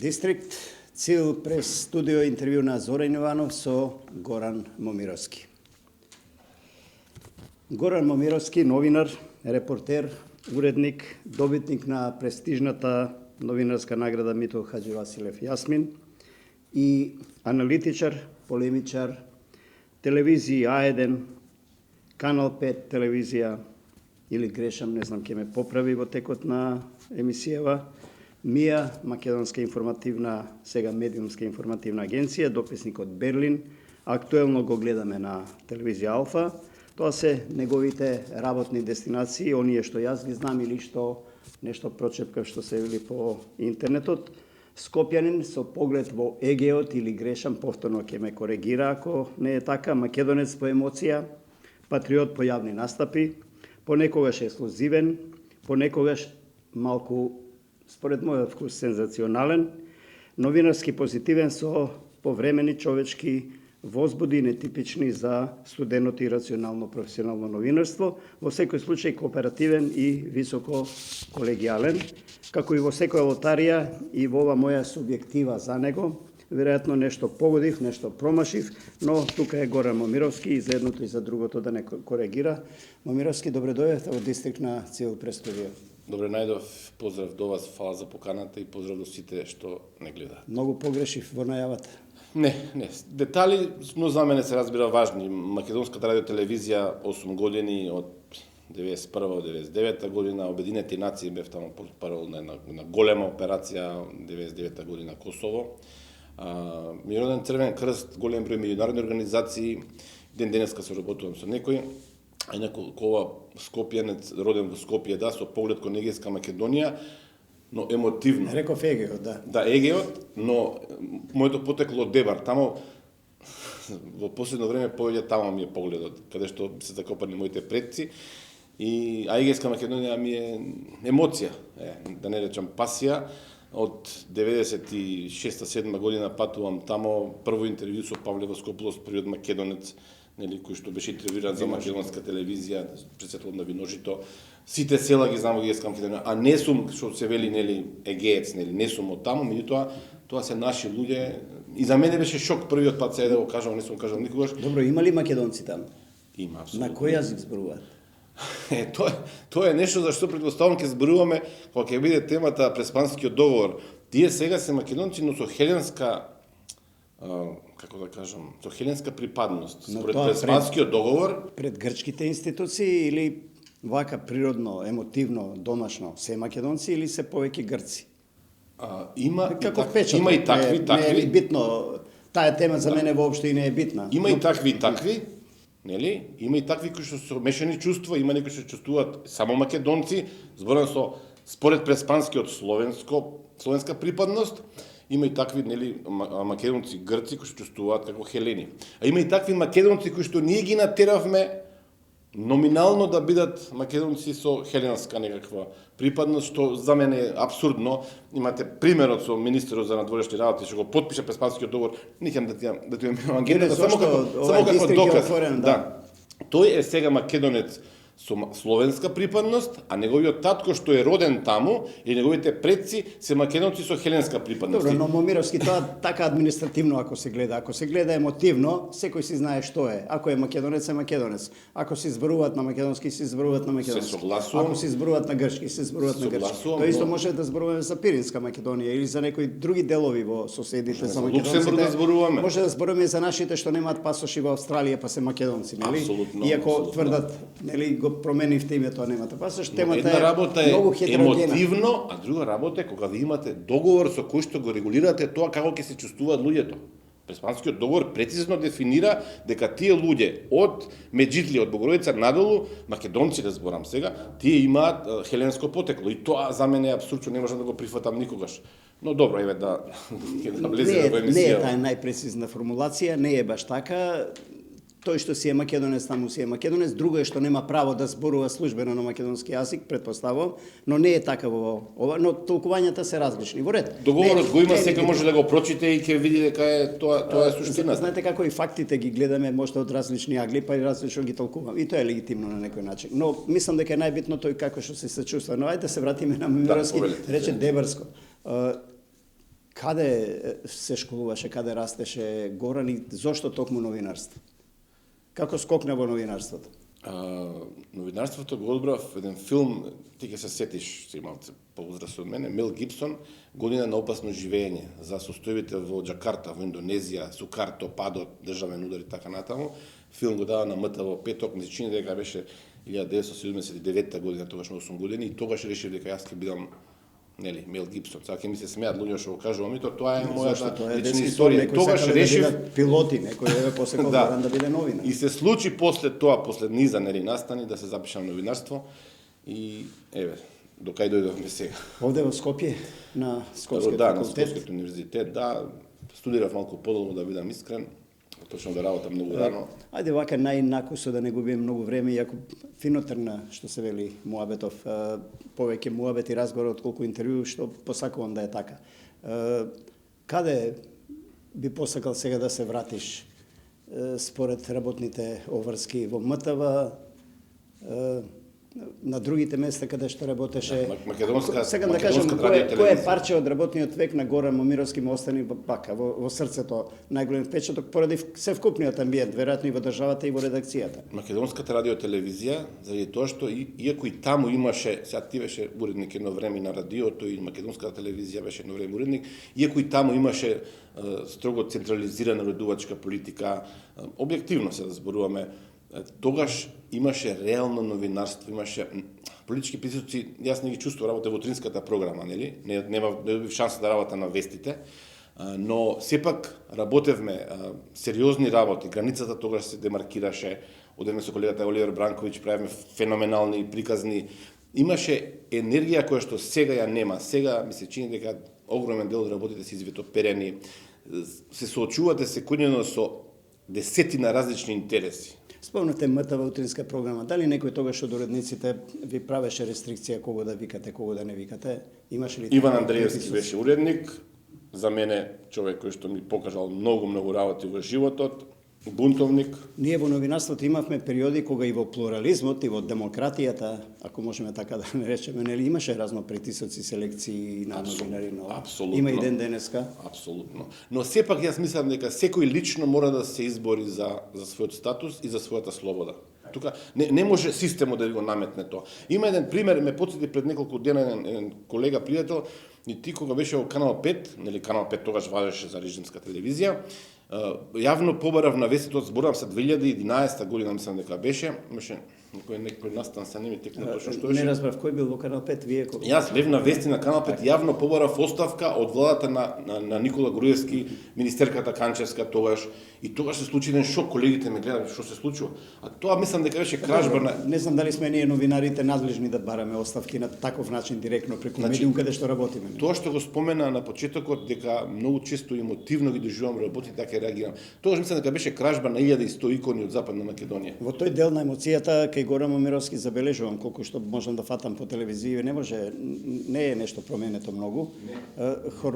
Дистрикт, Цил прес студио интервју на Зоран Иванов со Горан Момировски. Горан Момировски, новинар, репортер, уредник, добитник на престижната новинарска награда Мито Хаджи Василев Јасмин и аналитичар, полемичар, телевизија А1, Канал 5 телевизија, или грешам, не знам, ќе ме поправи во текот на емисијава, МИА, Македонска информативна, сега медиумска информативна агенција, дописник од Берлин, актуелно го гледаме на телевизија Алфа. Тоа се неговите работни дестинации, оние што јас ги знам или што нешто прочепкав што се вели по интернетот. Скопјанин со поглед во Егеот или грешам, повторно ќе ме коригира ако не е така, македонец по емоција, патриот по јавни настапи, понекогаш ексклузивен, понекогаш малку, според мојот вкус, сензационален, новинарски позитивен со повремени човечки возбуди нетипични за студеното и рационално професионално новинарство, во секој случај кооперативен и високо колегијален, како и во секоја лотарија и во ова моја субјектива за него, веројатно нешто погодив, нешто промашив, но тука е Горан Момировски и за едното и за другото да не коригира. Момировски, добре дојдовте во Дистрикт на Цил прес студио. Добре најдов, поздрав до вас, фала за поканата и поздрав до сите што не гледаат. Многу погрешив во најавата. Не, детали, но за мене се разбира важни. Македонската радиотелевизија 8 години од 91 до 99 година, Обединети нации бев таму портпарол на голема операција 99 година Косово. Миројден Црвен крст, голем број меѓународни организации, ден денеска се работувам со некој, а инаку кова скопјанец, роден во Скопје, да, со поглед кон Егејска Македонија, но емотивно. Реков Егеот, да. Да, Егеот, но моето потекло од Дебар. Тамо, во последно време, повеќе тамо ми е погледот, каде што се закопани моите предци. А Егејска Македонија ми е емоција, да не речам пасија. Од 96-7 година патувам тамо, прво интервју со Павле Воскополос, првиот македонец, нели, кој што беше интервјуиран за македонска телевизија, председател на Виножито. Сите села ги знам во Егејска Македонија, а не сум, што се вели, нели, егеец, нели, не сум од таму, меѓутоа, тоа се наши луѓе. И за мене беше шок првиот пат, се да го кажам, не сум кажал никогаш. Добро, има ли македонци таму? Има, апсолутно. На кој јазик зборуваат? Тоа е нешто за што предпоставам ќе зборуваме кога ќе биде темата Преспанскиот договор. Тие сега се македонци, но со хеленска, како да кажам, со хеленска припадност. Според Преспанскиот договор, пред грчките институции или вака природно, емотивно, домашно, се македонци или се повеќе грци? Има и такви. Не е битно, таа тема за мене воопшто и не е битна. Има и такви, нели? Има и такви кои што се мешани чувства, има некои што чувствуваат само македонци, зборам со според Преспанскиот словенска припадност, има и такви, нели, македонци грци кои што чувствуваат како хелени. А има и такви македонци кои што ние ги натеравме номинално да бидат македонци со хеленска некаква припадност, што за мене е абсурдно. Имате примерот со министерот за надворешни работи што го потпиша Преспанскиот договор, никам да ти агентата, само како доказ. Да. Тој е сега македонец со словенска припадност, а неговиот татко што е роден таму и неговите предци се македонци со хеленска припадност. Добро, но Момировски, тоа така административно ако се гледа, емотивно, секој си знае што е. Ако е македонец, е македонец. Ако се зборуваат на македонски, се зборуваат на македонски. Се согласувам. Ако се зборуваат на грчки, се зборуваат на грчки. Тоа исто може да зборуваме за Пиринска Македонија или за некои други делови во соседите со македонците. Луксембург да зборуваме. Може да зборуваме за нашите што немаат пасоши во Австралија, па се македонци, нели? Иако тврдат, нели, го променивте името, а немате пасош, темата е многу хетерогена. Емотивно, а друга работа е кога ви имате договор со кој што го регулирате тоа како ќе се чувствуваат луѓето. Преспанскиот договор прецизно дефинира дека тие луѓе од Меджитлија, од Богородица надолу, македонци да зборам сега, тие имаат хеленско потекло и тоа за мене е абсурд, што не можам да го прифатам никогаш. Но добро, еве да влеземе во емисија. Не е таа најпрецизна формулација, не е баш така. Тој што си е македонец, таму си е македонец, друго е што нема право да зборува службено на македонски јазик, претпоставувам, но не е така во ова, но толкувањата се различни. Во ред. Договорот го има, секој може да го прочите и ќе види дека е тоа е суштина. Знаете како и фактите ги гледаме можда од различни агли, па и различно ги толкуваме. И тоа е легитимно на некој начин. Но мислам дека е најбитно тој како што се чувства. Но ајде да се вратиме на Момировски, рече Дебарско. Каде се школуваше, каде растеше Горан и зошто токму новинарство? Како скокна во новинарството? Новинарството го одбрав еден филм, ти ќе се сетиш, си малце поузраст од мене, Мел Гибсон, Година на опасно живење, за состојбите во Џакарта, во Индонезија, Сукарто, падот, државен удар и така натаму. Филм го дава на МТ во петок, ми се чини дека беше 1979 година, тогаш на 8 години, и тогаш решив дека јас ќе бидам Мел Гибсон. Сега ќе ми се смеат луѓе што го кажувам, тоа е мојата лична историја. Тогаш решив да пилоти, некој еве после кога да биде новинар. И се случи после тоа, после низа настани да се запишам новинарство и еве до кај дојдовме сега. Овде во Скопје на Скопскиот факултет. На Скопскиот универзитет, да, студирав малку подолго да бидам искрен. Почнав да работам многу рано. Ајде вака најнакусо да не губиме многу време, иако фино тргна, што се вели муабетов, повеќе муабет и разговор отколку интервју, што посакувам да е така. Каде би посакал сега да се вратиш според работните обврски во МТВ, на другите места каде што работеше? Македонска, сега да кажам, кое парче од работниот век на Горан Момировски му остани во срцето најголем впечаток поради се вкупниот амбиент, веројатно и во државата и во редакцијата? Македонската радиотелевизија, заради тоа што иако и таму имаше, сега ти беше уредник едно време на радиото и Македонската телевизија беше едно време уредник, иако и таму имаше строго централизирана уредувачка политика, објективно се да зборуваме, тогаш имаше реално новинарство, имаше политички присуци, јас не ги чувствував работа во утринската програма, нели? Не добив шанса да работам на вестите, но сепак работевме сериозни работи, границата тогаш се демаркираше, одевме со колегата Оливер Бранковиќ, правевме феноменални приказни, имаше енергија која што сега ја нема. Сега ми се чини дека огромен дел од работите се извитоперени, се соочувате секојдневно со десетина различни интереси. Спомнате МТВ утринска програма. Дали некој тогаш од уредниците ви правеше рестрикција кого да викате, кого да не викате? Имаше ли Иван Андреевски беше уредник, за мене човек кој што ми покажал многу работи во животот, бунтовник. Ние во новинарството имавме периоди кога и во плурализмот и во демократијата, ако можеме така да не речеме, нели имаше разно притисоци, селекции на новинари, но има и ден денеска. Апсолутно. Но сепак јас мислам дека секој лично мора да се избори за својот статус и за својата слобода. Тука не може системот да ви го наметне тоа. Има еден пример, ме потсети пред неколку дена еден колега пријател, и ти кога беше во Канал 5, нели Канал 5 тогаш важеше за режимска телевизија, јавно побарав на веститот, зборувам се 2011 година, мислам дека беше, имаше некој настан се не ми текна точно што беше. Не разбрав кој бил во Канал 5, вие кога? Јас бев на вести на Канал 5, јавно побарав оставка од владата на Никола Груевски, министерката Канчевска тогаш, и тогаш се случи еден шок, колегите ме гледаат што се случува. А тоа мислам дека беше кражба на... Не знам дали сме ние новинарите надлежни да бараме оставки на таков начин директно преку медиум каде што работиме. Тоа што го спомена на почетокот дека многу често емотивно ги доживувам работи, така и реагирам. Тогаш мислам дека беше кражба на 1100 икони од Западна Македонија. Во тој дел на емоцијата кај Горан Момировски забележувам колку што можам да фатам по телевизија, не е нешто променето многу.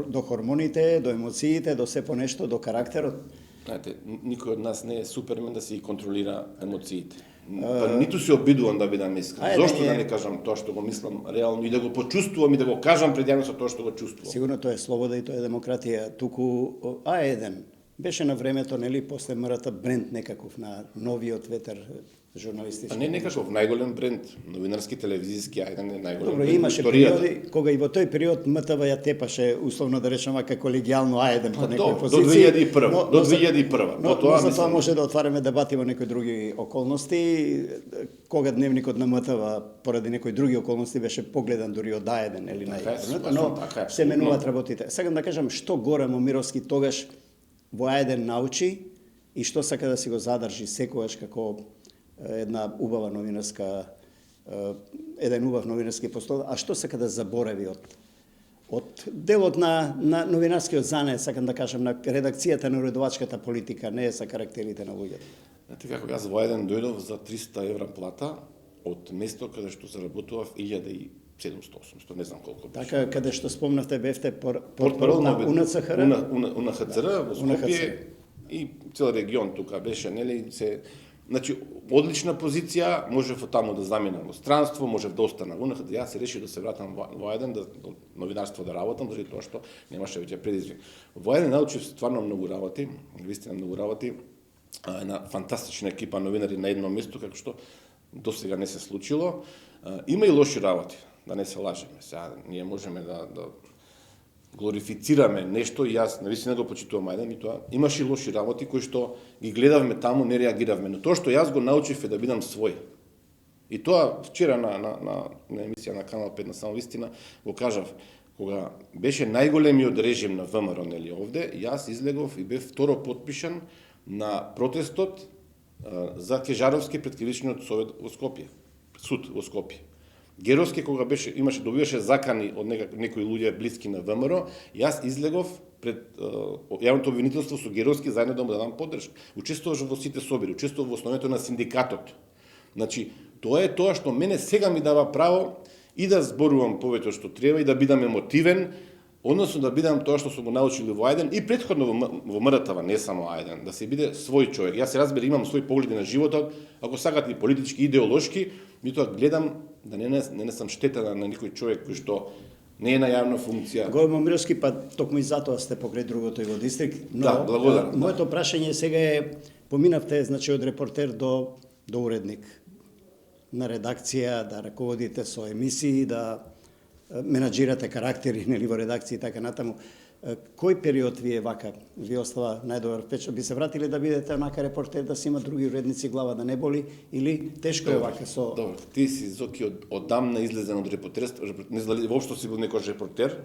До хормоните, до емоциите, до се по нешто, до карактерот. Знаете, никој од нас не е супермен да си контролира емоциите. Па ниту се обидувам да бидам искрен. Зошто да не кажам тоа што го мислам реално и да го почувствувам и да го кажам пред јавноста тоа што го чувствувам. Сигурно тоа е слобода и тоа е демократија. Туку А1 беше на времето, нели, после МРТ бренд некаков на новиот ветер журналистички. А не некаков најголем бренд, новинарски, телевизиски, А1 е најголем Добро, бренд. имаше периоди кога и во тој период МТВ ја тепаше, условно да речеме вака колегијално А1 по некој позиција. До 2001. Но за тоа може да отвараме дебати во некои други околности. Кога дневникот на МТВ поради некои други околности беше погледан дури од А1 или најголем, но се менуваат работите. Сакам да кажам што Горан Момировски тогаш во А1 научи и што сака да си го задржи секогаш како една убава новинарска, еден убав новинарски постол, а што сака да заборави од делот на новинарскиот занет, сакам да кажам, на редакцијата на уредувачката политика, не е за карактерите на луѓето. Знаете како јас во еден дојдов за 300 евра плата од место каде што заработував 1700-800, не знам колку беше. Така, каде што спомнавте, бевте портпарол на УНЦХР? УНХЦР во Скопје и цел регион тука беше, нели, се Значи, одлична позиција, можев таму да заминам во странство, можев да останам во јас се решив да се вратам во Ајден, да новинарство да работам, заради тоа што немаше веќе предизвик. Во Ајден научив стварно многу работи, вистина многу работи, една фантастична екипа новинари на едно место, како што до сега не се случило. Има и лоши работи, да не се лажеме. Сега ние можеме да глорифицираме нешто и јас навистина го почитувам Ајден и тоа имаше и лоши работи кои што ги гледавме таму, не реагиравме. Но тоа што јас го научив е да бидам свој. И тоа вчера на емисија на Канал 5 на Само вистина го кажав, кога беше најголемиот режим на ВМРО нели овде, јас излегов и бев второ потпишан на протестот за Кежаровски пред кривичниот совет во Скопје, суд во Скопје. Геровски кога добиваше закани од некои луѓе блиски на ВМРО, јас излегов пред јавното обвинителство со Геровски заедно да му дадам поддршка. Учествував во сите собири, учествував во основањето на синдикатот. Значи, тоа е тоа што мене сега ми дава право и да зборувам повеќе што треба и да бидам емотивен, односно да бидам тоа што сум го научил во Ајден и претходно во МРТВ, не само Ајден, да се биде свој човек. Јас се разбира, имам свој погледи на животот, ако сакате и политички, идеолошки, меѓутоа гледам да не сам штета на никој човек кој што не е на јавна функција. Гојмо Мировски, па токму и затоа сте покрај другото и во дистрикт. Но, да, благодарам. Моето прашање сега е, поминавте значи од репортер до уредник на редакција, да раководите со емисии, да менаџирате карактери нели во редакција и така натаму. Кој период ви е вака? Ви остава најдобар впечаток? Би се вратиле да бидете онака репортер, да си има други уредници, глава да не боли, или тешко е вака со... Добро, ти си Зоки одамна излезен од репортерство, не знам дали воопшто си бил некој репортер?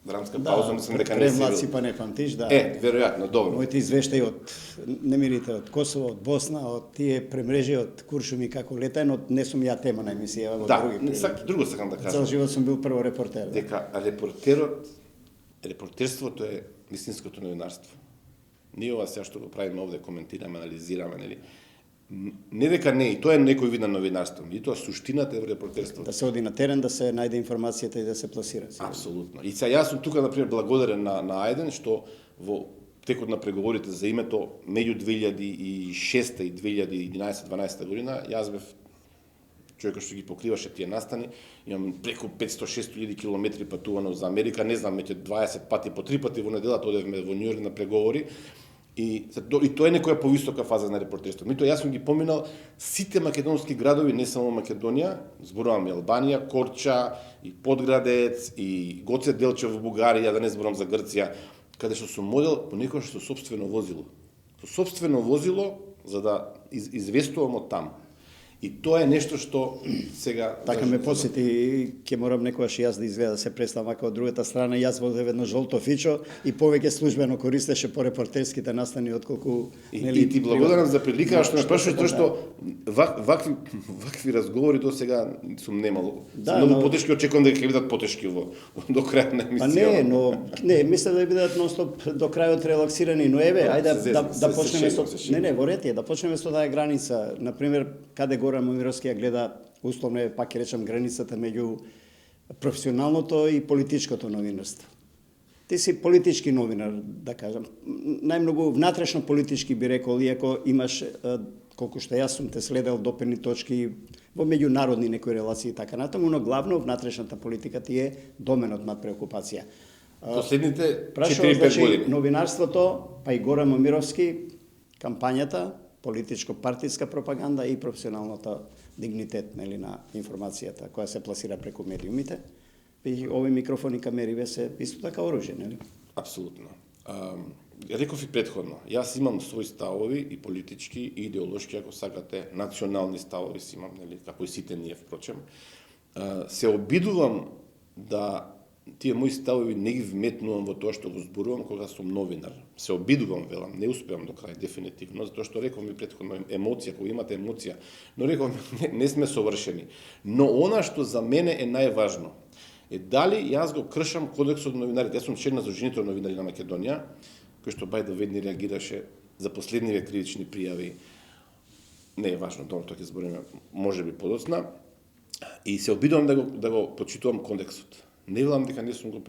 Драмска пауза, мислам дека не си бил. Млаци па не памтиш, да. Веројатно, добро. Моите извештаи од немирите од Косово, од Босна, од тие премрежи од Куршуми како летај, но не сум ја тема на емисија во други. Друго сакам да кажам. Цел живот сум бил прво репортер. Дека репортерството е вистинското новинарство. Ние ова сега што го правиме овде, коментираме, анализираме, нели? Не дека не, и тоа е некој вид на новинарство, и тоа суштината е во репортерството. Да се оди на терен, да се најде информацијата и да се пласира. Апсолутно. И сега јас сум тука, например, благодарен на Ајден, што во текот на преговорите за името меѓу 2006 и 2011-12 година, јас бев човекот што ги покриваше тие настани, имам преку 500-600 километри патувано за Америка, не знам, меќе 20 пати, по 3 пати во неделата одевме во Њујорк на преговори, и тоа е некоја повисока фаза на репортерство. Мито јас сум ги поминал сите македонски градови, не само Македонија, зборувам и Албанија, Корча, и Подградец, и Гоце Делчев во Бугарија, да не зборувам за Грција, каде што сум модел понекогаш со сопствено возило. Со сопствено возило за да известувам од таму. И тоа е нешто што сега... Така ме посети, ќе морам некојаш јас да изгледа да се представам вака од другата страна. Јас возев едно жолто фичо и повеќе службено користеше по репортерските настани отколку... И ти благодарам за прилика што ме прашуваш, тоа што вакви разговори до сега сум немал. Многу потешки, очекувам дека ќе бидат потешки до крај на емисија. Па не, мислам да бидат нонстоп до крајот релаксирани, но еве, ајде да почнеме со... Не, во ред е, да почнеме со таа граница. Например, каде Горан Момировски ја гледа, условно е, пак ќе речам, границата меѓу професионалното и политичкото новинарство. Ти си политички новинар, да кажам. Најмногу внатрешно политички би рекол, иако имаш, колку што јас сум те следел, допирни точки во меѓународни некои релации и така натаму, но главно внатрешната политика ти е доменот на преокупација. Последните 4-5 години. Новинарството, па и Горан Момировски, кампањата, политичко-партиска пропаганда и професионалната дигнитет нели, на информацијата која се пласира преку медиумите. И овој микрофон и камериве се исто така оружје, нели? Апсолутно. Реков и предходно, јас имам своји ставови и политички и идеолошки, ако сакате, национални ставови си имам, нели, како и сите ние впрочем. Се обидувам да тие мои ставови не ги вметнувам во тоа што го зборувам кога сум новинар. Се обидувам, велам, не успеам до крај дефинитивно, затоа што реков ми претходно емоција, кога имате емоција, но реков не сме совршени. Но она што за мене е најважно е дали јас го кршам кодексот на новинарите. Јас сум член на Сдруженијето на новинари на Македонија, кој што бај да ведни реагираше за последниве кривични пријави. Не е важно, тоа ќе збориме можеби подоцна. И се обидувам да го почитувам кодексот. Не велам дека не сум го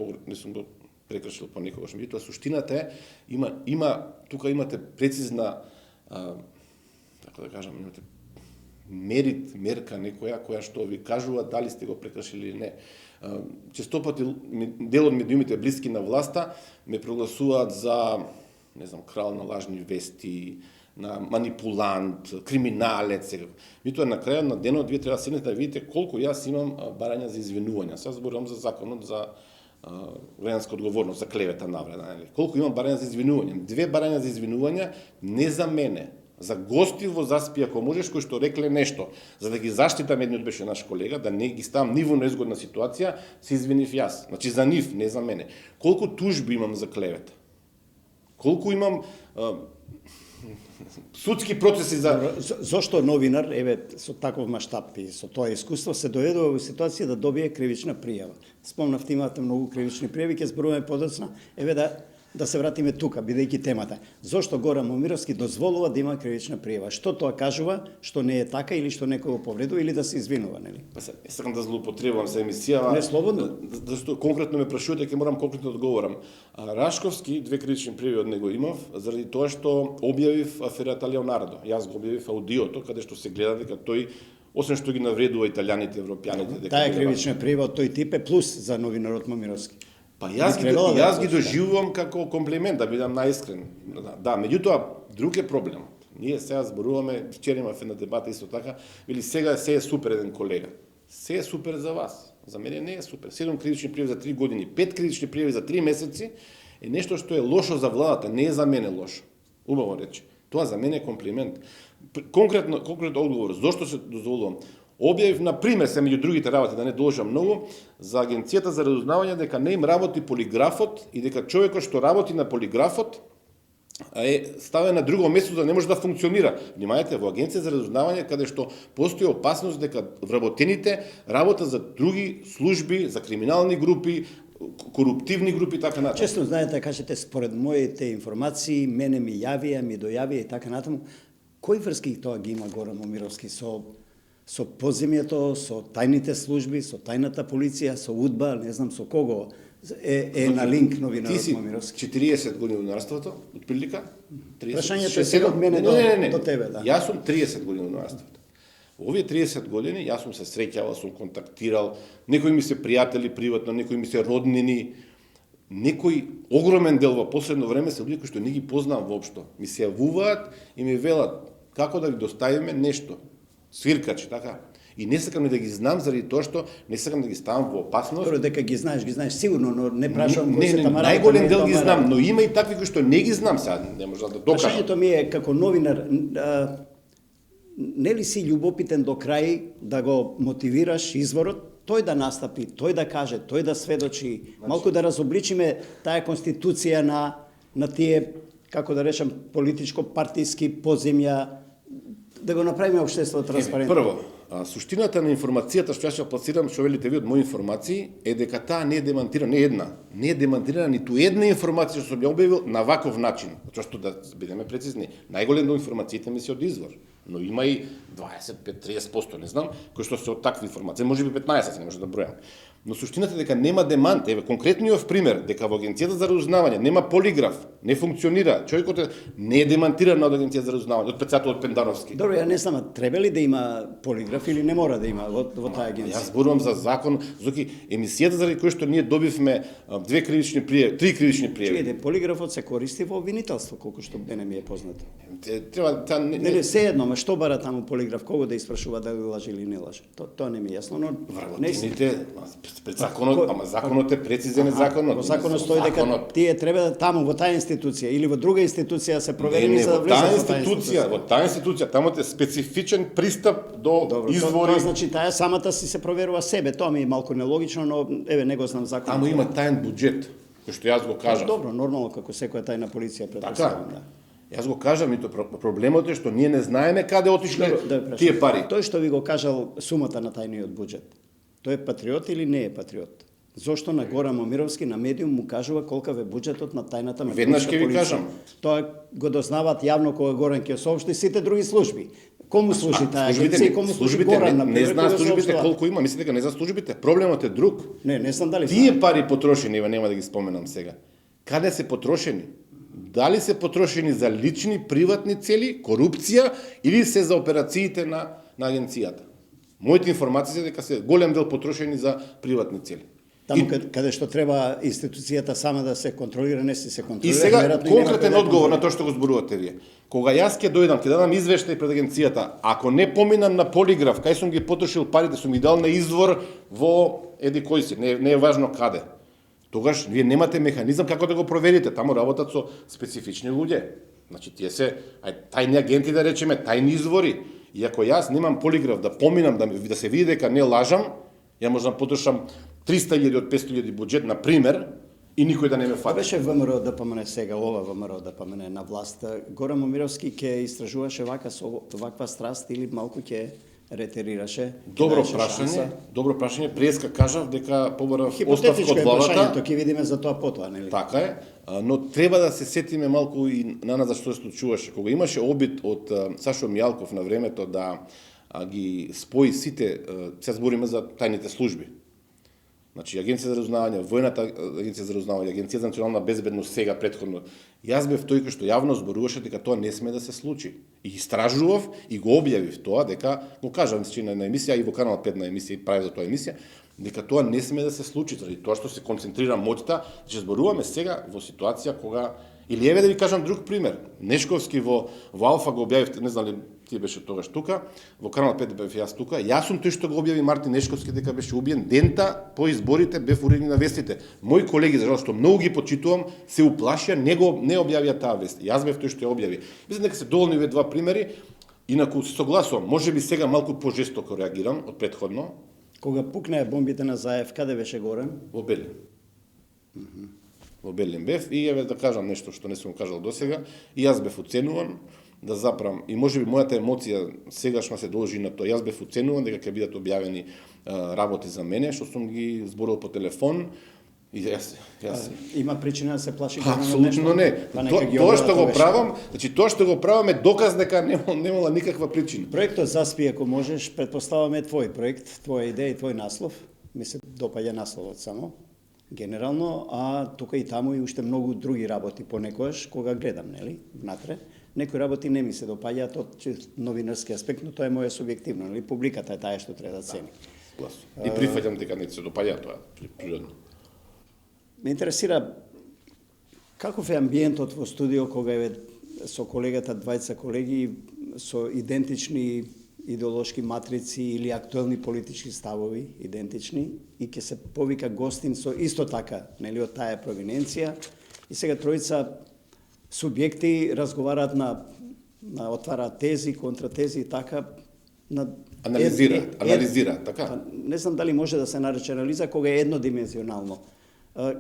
прекршил понекогаш, меѓутоа суштината е тука имате прецизна така да кажам, имате мерка некоја која што ви кажува дали сте го прекршили или не. Често пати дел од медиумите блиски на власта ме прогласуваат за, не знам, крал на лажни вести, на манипулант, криминалец. Митоа на крајот на денот вие треба да седнете да видите колку јас имам барања за извинувања. Сега зборувам за законот за граѓанска одговорност, за клевета навреда. Колку имам барања за извинување? 2 барања за извинувања не за мене, за гости во Заспи, ако можеш, кои што рекле нешто, за да ги заштитам, едниот беше наш колега, да не ги ставам ни во неизгодна ситуација, се извинив јас. Значи за нив, не за мене. Колку тужби имам за клевета? Колку имам судски процеси за... Зошто новинар, еве, со таков маштаб и со тоа искуство, се доведува во ситуација да добие кривична пријава? Спомнавте, имате многу кривични пријави, ќе зборуваме подоцна. Еве да се вратиме тука, бидејќи темата. Зошто Горан Момировски дозволува да има кривична пријава? Што тоа кажува, што не е така или што некој го повредува или да се извинува, нели? Па се, сакам да злоупотребувам за емисијава. Не, слободно. Зашто конкретно ме прашувате, ќе морам конкретно да одговорам. Рашковски 2 критични пријави од него имав, заради тоа што објавив аферата Леонардо. Јас го објавив аудиото, каде што се гледа дека тој, освен што ги навредува италијаните, европјаните, дека Таа е кривична пријава од тој тип е плюс за новинарот Момировски. Па јас ги доживувам како комплимент, да бидам наискрен. Да, меѓутоа, друг е проблем. Ние сега зборуваме, вчера имав една дебата исто така, вели сега се е супер еден колега. Се е супер за вас. За мене не е супер. 7 критични пријави за 3 години, 5 критични пријави за 3 месеци е нешто што е лошо за владата, не е за мене лошо. Убаво рече. Тоа за мене е комплимент. Конкретно одговор, зошто се дозволувам? Објавив, на пример, се меѓу другите работи, да не должам многу, за Агенцијата за разузнавање дека не им работи полиграфот и дека човекот што работи на полиграфот е ставен на друго место да не може да функционира. Внимајте, во Агенција за разузнавање каде што постои опасност дека вработените работат за други служби, за криминални групи, коруптивни групи и така натаму. Често знаете да кажете според моите информации, мене ми јавија, ми дојавија и така натаму. Кои врски тоа ги има Горан Момировски со подземјето, со тајните служби, со тајната полиција, со УДБА, не знам со кого е на линк новинарот Момировски? Ти си 40 години во новинарството, отприлика? Прашањето е од мене до тебе, да. Јас сум 30 години во новинарството. Во овие 30 години јас сум се среќавал, сум контактирал, некои ми се пријатели приватно, некои ми се роднини, некој огромен дел во последно време се луѓе кои што не ги познавам воопшто. Ми се јавуваат и ми велат како да ви доставиме нешто. Свиркачи, така. И не сакам да ги знам заради тоа што не сакам да ги ставам во опасност. Добро, дека ги знаеш сигурно, но не прашувам кои се тамара. Најголем дел ги знам, но има и такви кои што не ги знам, сега не може да докажам. Прашањето ми е како новинар, не ли си љубопитен до крај да го мотивираш изворот, тој да настапи, тој да каже, тој да сведочи, малку да разобличиме таа конституција на тие, како да речам, политичко-партиски подземја, да го направиме општеството транспарентно. Прво, суштината на информацијата што јас ќе пласирам, што велите ви од мои информации, е дека таа не е демантирана, не е демантирана ниту една информација што сум ја објавил на ваков начин. Затоа што да бидеме прецизни, најголем дел информациите ми се од извор, но има и 25-30%, не знам, кои што се од такви информации, можеби 15, не може да бројам. Но суштината дека нема демант, еве конкретниот пример, дека во Агенцијата за разузнавање нема полиграф, не функционира, човекот не е демантиран од Агенцијата за разузнавање, од председателот Пендановски. Добро, ја не знам, треба ли да има полиграф или не мора да има во таа агенција? Јас зборувам за закон, зоки емисијата заради која што ние добивме 2 кривични пријави, 3 кривични пријави. Чекајте, полиграфот се користи во обвинителство, колку што мене ми е познато. Треба не се едно, ма што бара таму полиграф, кого да испрашува дали лаже или не лаже. Тоа не ми е јасно, но вработените пред законот, ама законот е прецизен законот. Во законот стои дека тие треба да таму во таа институција или во друга институција се проверени за да влезат во таа институција. Во таа институција таму е специфичен пристап до извори. Тоа значи таа самата си се проверува себе. Тоа ми е малку нелогично, но еве не го знам законот. Таму има таен буџет, кој што јас го кажав. Добро, нормално како секоја тајна полиција претпоставам, да. Јас го кажам, и проблемот е што ние не знаеме каде отишле тие пари. Тој што ви го кажал сумата на тајниот буџет, тој е патриот или не е патриот? Зошто на Горан Момировски на медиум му кажува колкав е буџетот на тајната на веднаш ќе ви кажам. Тоа го дознаваат јавно кога Горан ќе соопшти сите други служби. Кому служи таа агенција и кому служи Горан на не знаат службите колку има, мислите дека не знаат службите? Проблемот е друг. Не знам дали. Тие пари потрошени, нема да ги споменам сега. Каде се потрошени? дали се потрошени за лични, приватни цели, корупција или се за операциите на агенцијата. Моите информации се дека се голем дел потрошени за приватни цели. Таму каде што треба институцијата сама да се контролира, не се контролира. И сега веројатно и нема конкретен кој да одговор на контролира. тоа што го зборувате вие. Кога јас ќе дојдам, ќе дадам извештај пред агенцијата, ако не поминам на полиграф, кај сум ги потрошил парите, сум ги дал на извор во еди кој си, не е важно каде. Тогаш вие немате механизам како да го проверите, таму работат со специфични луѓе. Значи тие се тајни агенти, да речеме, тајни извори. И ако јас немам полиграф да поминам да се види дека не лажам, ја можам потрошам 300.000 од 500.000 буџет на пример и никој да не ме Тоа фати. беше ВМРО ДПМН сега, ова ВМРО ДПМН на власт. Горан Момировски ќе истражуваше ваква страст или малку ќе ретерираше? Добро ќе даеше прашање, шанса? добро прашање. Преска кажав дека побарав оставка Хипотетичко од е владата. прашањето, ќе видиме за тоа потоа, нели? Така е, но треба да се сетиме малку и на назад што се случуваше. Кога имаше обид од Сашо Мијалков на времето да ги спои сите, се збориме за тајните служби. Значи, Агенција за разузнавање, Војната агенција за разузнавање, Агенција за национална безбедност сега претходно. Јас бев тој кој што јавно зборуваше дека тоа не сме да се случи. И истражував и го објавив тоа дека го кажав на емисија и во Канал 5 на емисија и правев за тоа емисија дека тоа не сме да се случи, заради тоа што се концентрира моќта, че зборуваме сега во ситуација кога или еве да ви кажам друг пример. Нешковски во Алфа го објавив, не знам ли тие беше тогаш тука, во Канал 5 бев јас тука. Јас сум тој што го објави Мартин Нешковски дека беше убиен дента по изборите, бев уредник на вестите. Мои колеги, за жал што многу ги почитувам, се уплашија, не објавија таа вест. Јас бев тој што ја објави. Мислам дека се доволни овие два примери. Инаку се согласувам, можеби сега малку пожестоко реагирам од претходно. Кога пукнеа бомбите на Заев, каде беше Горан? Во Белин. Во Белин бев и еве да кажам нешто што не сум кажал досега. И јас бев оценуван да запрам и можеби мојата емоција сегашна се должи на тоа. Јас бев оценуван дека ќе бидат објавени работи за мене што сум ги зборил по телефон. И јас Има причина да се плаши Горан од апсолутно нешто? не. Па нека ги Тоа објават што го овие правам, значи тоа што го правам е доказ дека немала никаква причина. Проектот Заспи, ако можеш, предпоставаме твој проект, твоја идеја и твој наслов. Ми се допаѓа насловот само, генерално, а тука и таму и уште многу други работи понекогаш, кога гледам, нели, внатре. Некои работи не ми се допаѓаат од новинарски аспект, но тоа е моја субјективно, нели, публиката е таа што треба да цени. И прифаќам дека не се допаѓа тоа, природно. Ме интересира каков е амбиентот во студио кога е со колегата, двајца колеги со идентични идеолошки матрици или актуелни политички ставови, идентични, и ќе се повика гостин со исто така, нели, од таа провиненција. И сега тројца субјекти разговараат отвараат тези, контратези и така, анализира, така? Не знам дали може да се нарече анализа кога е еднодимензионално.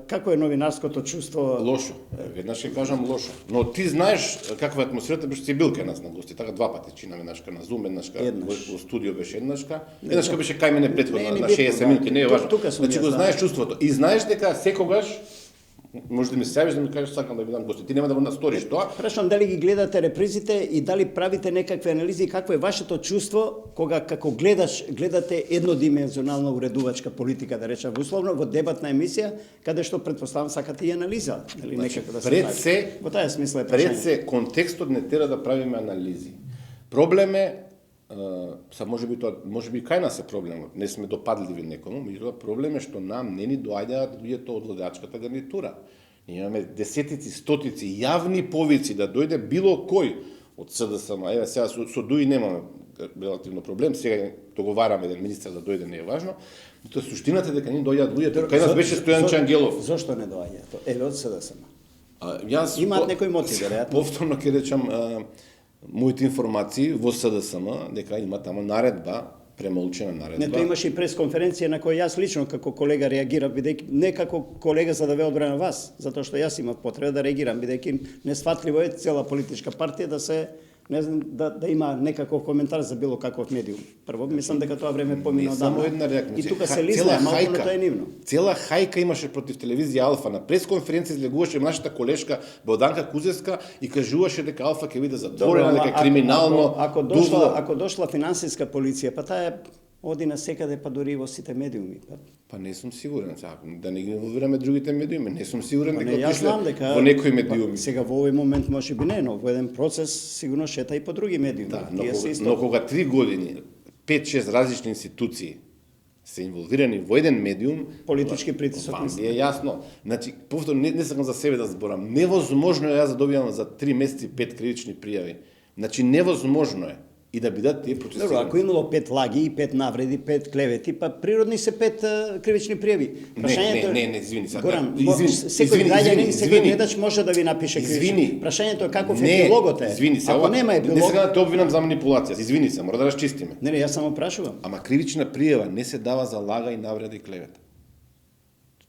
Како е новинарското чувство? Лошо. Веднаш ќе кажам лошо. Но ти знаеш каква е атмосферата, беше си бил кај нас на гости, така два пати чина, веднашка на Zoom, еднашка во студио беше еднашка беше кај мене претходно на 60 минути, не е важно. Значи го знаеш чувството. И знаеш дека секогаш може да ми се јавиш да ми кажеш сакам да видам гости. Ти нема да го насториш тоа. Прашам дали ги гледате репризите и дали правите некакви анализи, какво е вашето чувство кога како гледате еднодимензионална уредувачка политика, да речам условно, во дебатна емисија, каде што предпоставам сакате и анализа, дали некако да се пред прави. се, Во таа смисла е пред прашање. се контекстот не тера да правиме анализи. Проблем е можеби кај нас е проблемот, не сме допадливи некому, меѓутоа проблем е што нам не ни доаѓаат луѓето од владачката гарнитура. Ние имаме десетици, стотици јавни повици да дојде било кој од СДСМ, еве сега со ДУИ немаме релативно проблем, сега договараме еден министер да дојде, не е важно, но тоа суштината е дека ни доаѓаат луѓето, кај нас беше Стојан Ангелов. Зошто не доаѓаат? Еле од СДСМ. Имаат некој мотив, веројатно. Повторно ќе речам моите информации во СДСМ дека има таму наредба, премолчена наредба. Не, тоа имаше и пресконференција на која јас лично како колега реагирав, бидејќи не како колега за да ве одбранам вас, затоа што јас имав потреба да реагирам, бидејќи несфатливо е цела политичка партија да се не знам да има некаков коментар за било каков медиум. Прво мислам дека тоа време помина само одамна. една реакција. И тука се лизна, малку тоа е нивно. Цела хајка имаше против телевизија Алфа. На пресконференција излегуваше нашата колешка Боданка Кузевска и кажуваше дека Алфа ќе биде затворена, дека е криминално. Ако дошла финансиска полиција, па таа е оди на секаде, па дури и во сите медиуми. Па не сум сигурен, сега, да не ги инволвираме другите медиуми, не сум сигурен дека Јас отишле знам дека во некои медиуми. Сега во овој момент може би не, но во еден процес сигурно шета и по други медиуми. Да, Тие се исто. но кога 3 години 5-6 различни институции се инволвирани во еден медиум, Политички притисок, вам мислам. е јасно. Значи, повторно не сакам за себе да зборам. Невозможно е јас да добивам за 3 месеци 5 кривични пријави. Значи невозможно е и да бидат тие Добро, процесирани. ако имало 5 лаги и 5 навреди, 5 клевети, па природни се 5 кривични пријави. Не, извини сега. Горан, Извини, секој граѓанин, секој гледач може да ви напише кривично. Извини. Прашањето е каков Не, е епилогот е. Извини се, Ако нема не епилог, сега да те обвинам за манипулација. Извини се, мора да расчистиме. не, јас само прашувам. Ама кривична пријава не се дава за лага и навреда и клевета.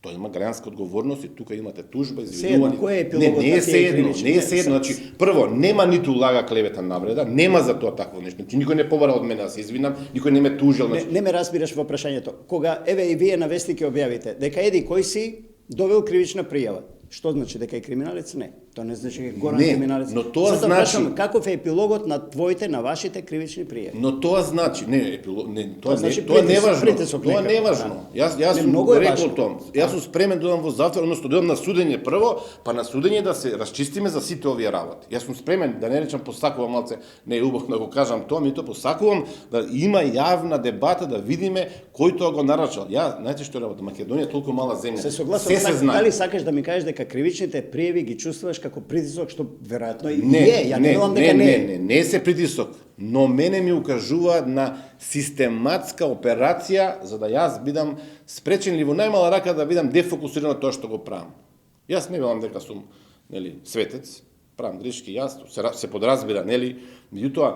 Тоа има граѓанска одговорност и тука имате тужба, Седно, извинување. кој е епилогот не на е тие седно, кривични? не е Не, седно. Значи, прво, нема ниту лага, клевета, навреда, нема за тоа такво нешто. Значи, никој не побара од мене да се извинам, никој не ме тужил. Не, Значи, не ме разбираш во прашањето. Кога, еве и вие на вести ќе објавите, дека еди кој си довел кривична пријава. Што значи дека е криминалец? Не. Тоа не значи дека е Горан Не, криминалец. но тоа Затоа значи- прашам, каков е епилогот на твоите, на вашите кривични пријави? но тоа значи, тоа Тоа значи не, тоа не е притисок, важно. притисок Тоа не е некако, важно. да. Јас Не, сум многу го е рекол важно. тоа. Јас сум спремен да одам во затвор, односно да одам на судење прво, па на судење да се расчистиме за сите овие работи. Јас сум спремен да не речам посакувам малце, не е убаво да го кажам тоа, меѓутоа посакувам да има јавна дебата да видиме кој тоа го нарачал. Ја, знаете што е работа, Македонија е толку мала земја. Се согласувам, Се знае. дали сакаш да ми кажеш дека кривичните пријави ги чувствуваш како притисок, што веројатно и Не, е, ја не велам дека не е. не се притисок, но мене ми укажуваат на систематска операција за да јас бидам спречен или во најмала рака да бидам дефокусиран од тоа што го правам. Јас не велам дека сум, нели, светец, правам грешки, јас се подразбира, нели, меѓутоа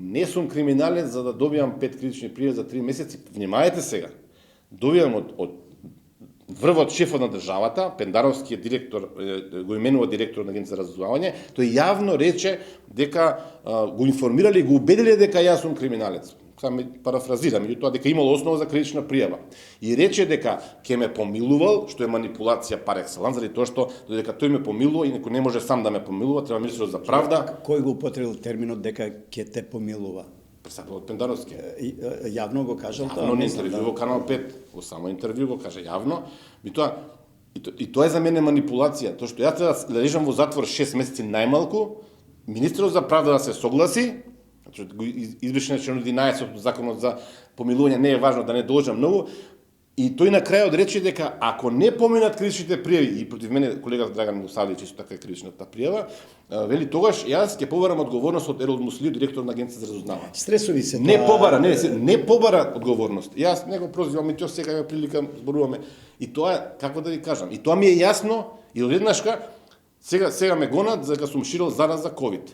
не сум криминалец за да добијам 5 критични пријави за 3 месеци. Внимајте сега. Добијам од врвот шефот на државата, Пендаровскиот директор, го именува директор на Агенција за разузнавање, тој јавно рече дека го информирали и го убедиле дека јас сум криминалец. Само парафразирам, меѓутоа дека имало основа за кривична пријава. И рече дека ќе ме помилувал, што е манипулација пар екселанс, заради тоа што додека тој ме помилува и некој не може сам да ме помилува, треба министерот за правда, Кој го употребил терминот дека ќе те помилува? председателот Пендаровски. Јавно го кажал тоа. Јавно на мислам, интервју да. во Канал 5, во само интервју го каже јавно. И тоа е за мене манипулација, тоа што јас треба да лежам во затвор 6 месеци најмалку, министерот за правда да се согласи, значи го избрише на член 11 од законот за помилување, не е важно да не должам многу, и тој на крајот рече дека ако не поминат кривичните пријави, и против мене колега Драган Мусалевич исто така е кривичната пријава, вели тогаш јас ќе побарам одговорност од Ерол Муслиев, директор на Агенција за разузнавање. Стресови се Не тоа. побара, не побара одговорност. Јас не го прозивам и тоа сега има прилика зборуваме. И тоа како да ви кажам, и тоа ми е јасно и одеднашка сега ме гонат за дека сум ширил зараза ковид.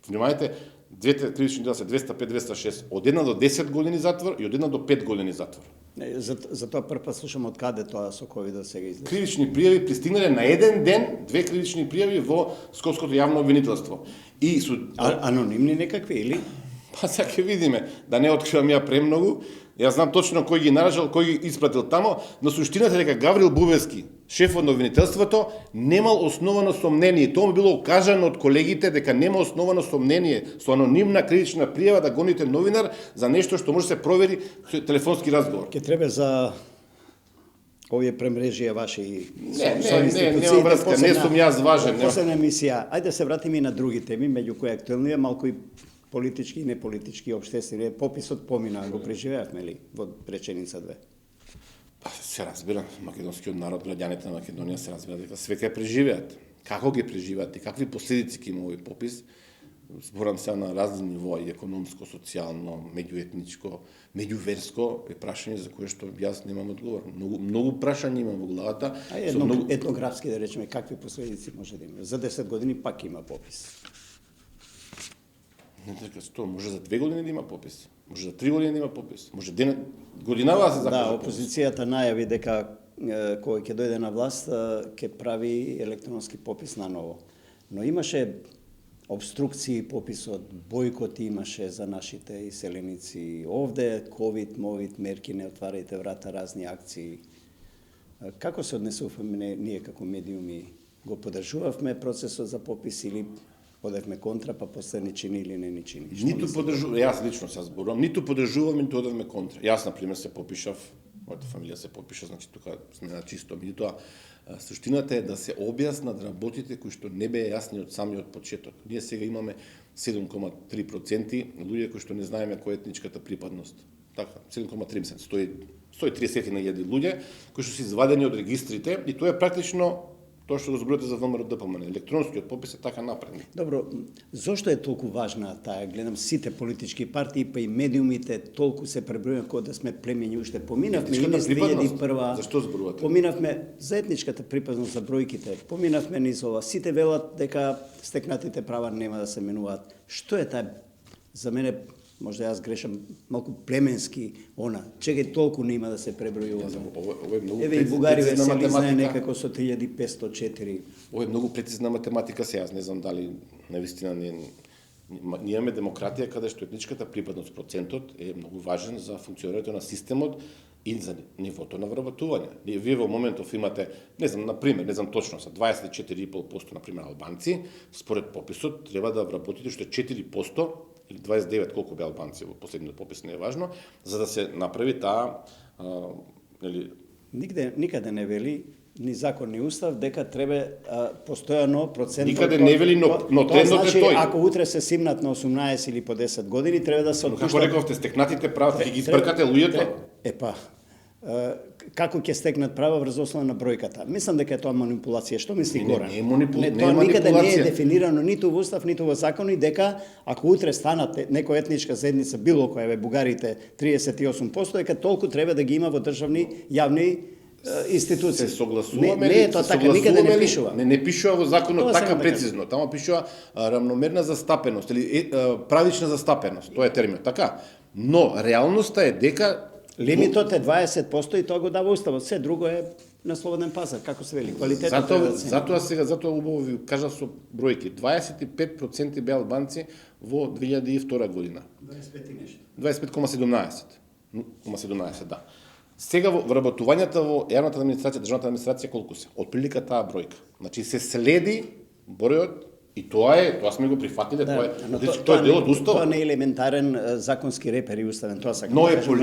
Внимајте, двете кривични дела се 205-206, од 1 до 10 години затвор и од 1 до 5 години затвор. За тоа прв пат слушам од каде тоа со ковидот сега излезе. Кривични пријави пристигнале на еден ден, 2 кривични пријави во Скопското јавно обвинителство. И Анонимни некакви или? Па сега ќе видиме, да не откривам ја премногу. Јас знам точно кој ги наражал, кој ги испратил тамо, но суштината е дека Гаврил Бубевски, шефот на обвинителството, немал основано сомнение. Тоа му било кажано од колегите дека нема основано сомнение со анонимна кривична пријава да гоните новинар за нешто што може да се провери со телефонски разговор. Ке треба за овие премрежија ваши нема врска, не сум јас важен. Посебна емисија. Ајде да се вратиме и на други теми, меѓу кои актуелни е малку и политички и неполитички општествени. Пописот помина, го преживеавме ли во реченица 2? Па се разбира, македонскиот народ, граѓаните на Македонија се разбира дека све ќе преживеат. Како ги преживеат и какви последици ќе има овој попис? Зборам се на разни нивои, економско, социјално, меѓуетничко, меѓуверско, е прашање за кое што јас немам одговор. Многу прашања имам во главата. Етнографски да речеме, какви последици може да има? За 10 години пак има попис. Не дека што, може за 2 години да има попис, може за 3 години да има попис, може годинава да се закажа. Да, опозицијата најави дека кој ќе дојде на власт ќе прави електронски попис наново. Но имаше обструкции пописот, бојкот имаше за нашите иселеници. Овде ковид, мовид, мерки, не отварајте врата, разни акции. Како се однесуваме ние како медиуми? Го поддржувавме процесот за попис или одевме контра, па после ни чини или не ни чини. Што Ниту мислите? поддржувам, јас лично се зборувам, ниту поддржувам, ниту одевме контра. Јас, например, се попишав, мојата фамилија се попиша, значи тука сме на чисто. Меѓутоа, суштината е да се објаснат работите кои што не беа јасни од самиот почеток. Ние сега имаме 7,3% луѓе кои што не знаеме која е етничката припадност. Така, 7,3%, 130.000 луѓе кои што се извадени од регистрите и тоа е практично тоа што го зборувате за ВМРО ДПМН. Електронскиот попис е така напреден. Добро, зошто е толку важна таа? Гледам сите политички партии, па и медиумите толку се пребројуваат кога да сме племени уште. Поминавме и низ 2001. Зашто зборувате? Поминавме за етничката припадност за бројките. Поминавме низ ова. Сите велат дека стекнатите права нема да се менуваат. Што е таа? За мене, можда јас грешам, малку племенски она. Чегај толку нема да се пребројува. Ово е многу Еве и Бугари прецизна весели знае математика. некако со 3504. Ова е многу прецизна математика се, јас не знам дали навистина ние имаме демократија каде што етничката припадност процентот е многу важен за функционирањето на системот и за нивото на вработување. Вие во моментов имате, не знам, на пример, не знам точно, са 24,5% на пример албанци, според пописот треба да вработите што е 4% или 29 колку беа албанци во последниот попис не е важно, за да се направи таа нели Никаде не вели ни закон ни устав дека треба постојано процентот. Никаде не вели, но тоа трендот е значи, тој. ако утре се симнат на 18 или по 10 години, треба да се отпуштат. Како рековте, стекнатите права, ќе ги избркате луѓето. Епа, како ќе стекнат права врз основа на бројката? Мислам дека е тоа манипулација. Што мисли Не, Горан? не е манипулација. Тоа никаде не е дефинирано ниту во устав, ниту во закон и дека ако утре станат некоја етничка заедница, било која е бугарите 38%, дека толку треба да ги има во државни јавни институции. Се согласуваме не е тоа така, никаде не пишува. Не пишува во законот Тоа така сакам да прецизно. Тамо пишува рамномерна застапеност или правична застапеност. Тоа е терминот, така. Но реалноста е дека Лимитот е 20% и тоа го дава уставот. Се друго е на слободен пазар, како се вели. Квалитетот треба да се. затоа убаво ви кажав со бројки. 25% беа албанци во 2002 година. 25 и нешто. 25,17, да. Сега во вработувањата во јавната администрација, државната администрација колку се? Отприлика таа бројка. Значи се следи бројот и тоа сме го прифатиле, тоа е дел од уставот. Тоа не е елементарен законски репер и уставен, тоа сакам Но да е кажам,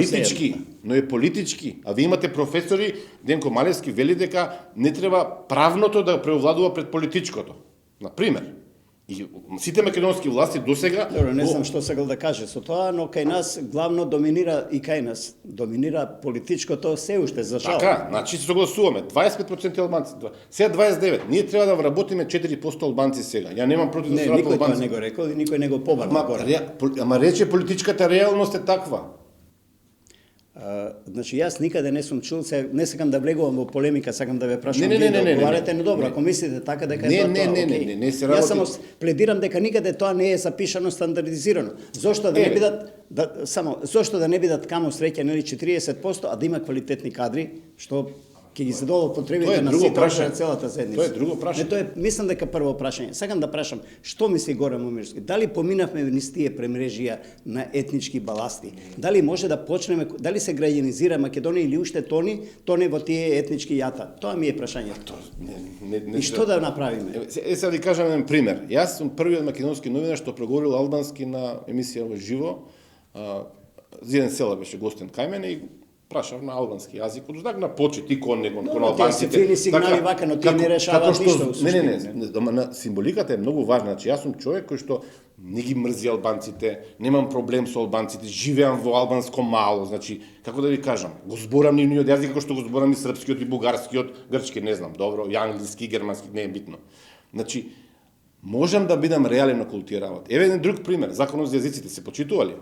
политички, А ви имате професори, Денко Малевски вели дека не треба правното да преовладува пред политичкото. Например. И сите македонски власти досега Добро, не знам што сакал да каже со тоа, но кај нас главно доминира и кај нас доминира политичкото се уште за жал. Така, значи се согласуваме. 25% албанци. Сега 29. Ние треба да вработиме 4% албанци сега. Ја немам против да Не, се вработат никој тоа албанци. не го рекол и никој не го побарна. Ама рече политичката реалност е таква. Значи јас никаде не сум чул, не сакам да влегувам во полемика, сакам да ве прашам Не, вие да не, одговарате, но добро, не. ако мислите така дека Не, е тоа, не, не, окей. не се Јас работи. само пледирам дека никаде тоа не е запишано, стандардизирано. Зошто да не бидат зошто да не бидат каму среќа нели 40%, а да има квалитетни кадри, што ќе ги задоволат потребите на сите на целата заедница. Тоа е друго прашање. Не, тоа е, мислам дека прво прашање. Сакам да прашам, што мисли Горан Момирски? Дали поминавме низ тие премрежија на етнички баласти? Дали може да почнеме, дали се граѓанизира Македонија или уште тони во тие етнички јата? Тоа ми е прашањето. И што да направиме? Сега ви кажам еден пример. Јас сум првиот македонски новинар што проговорил албански на емисија во живо. Зиден Села беше гостен кај мене и прашав на албански јазик, од знак на почит и кон него, кон албанците. Тие се фини сигнали вака, но тие не решаваат ништо. Не, символиката е многу важна. Значи, јас сум човек кој што не ги мрзи албанците, немам проблем со албанците, живеам во албанско мало, значи, како да ви кажам, го зборам нивниот јазик како што го зборам и српскиот, и бугарскиот, грчки, не знам, добро, и англиски, германски, не е битно. Значи, можам да бидам реален околу тие работи. Еве еден друг пример, законот за јазиците се почитува ли?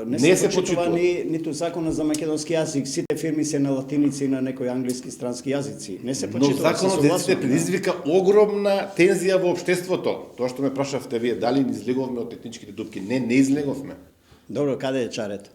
Не се почитува ниту законот за македонски јазик, сите фирми се на латиници и на некои англиски странски јазици. Не се почитува. Но законот за јазиците предизвика огромна тензија во општеството. Тоа што ме прашавте вие, дали излеговме од етничките дупки? Не излеговме. Добро, каде е чарето?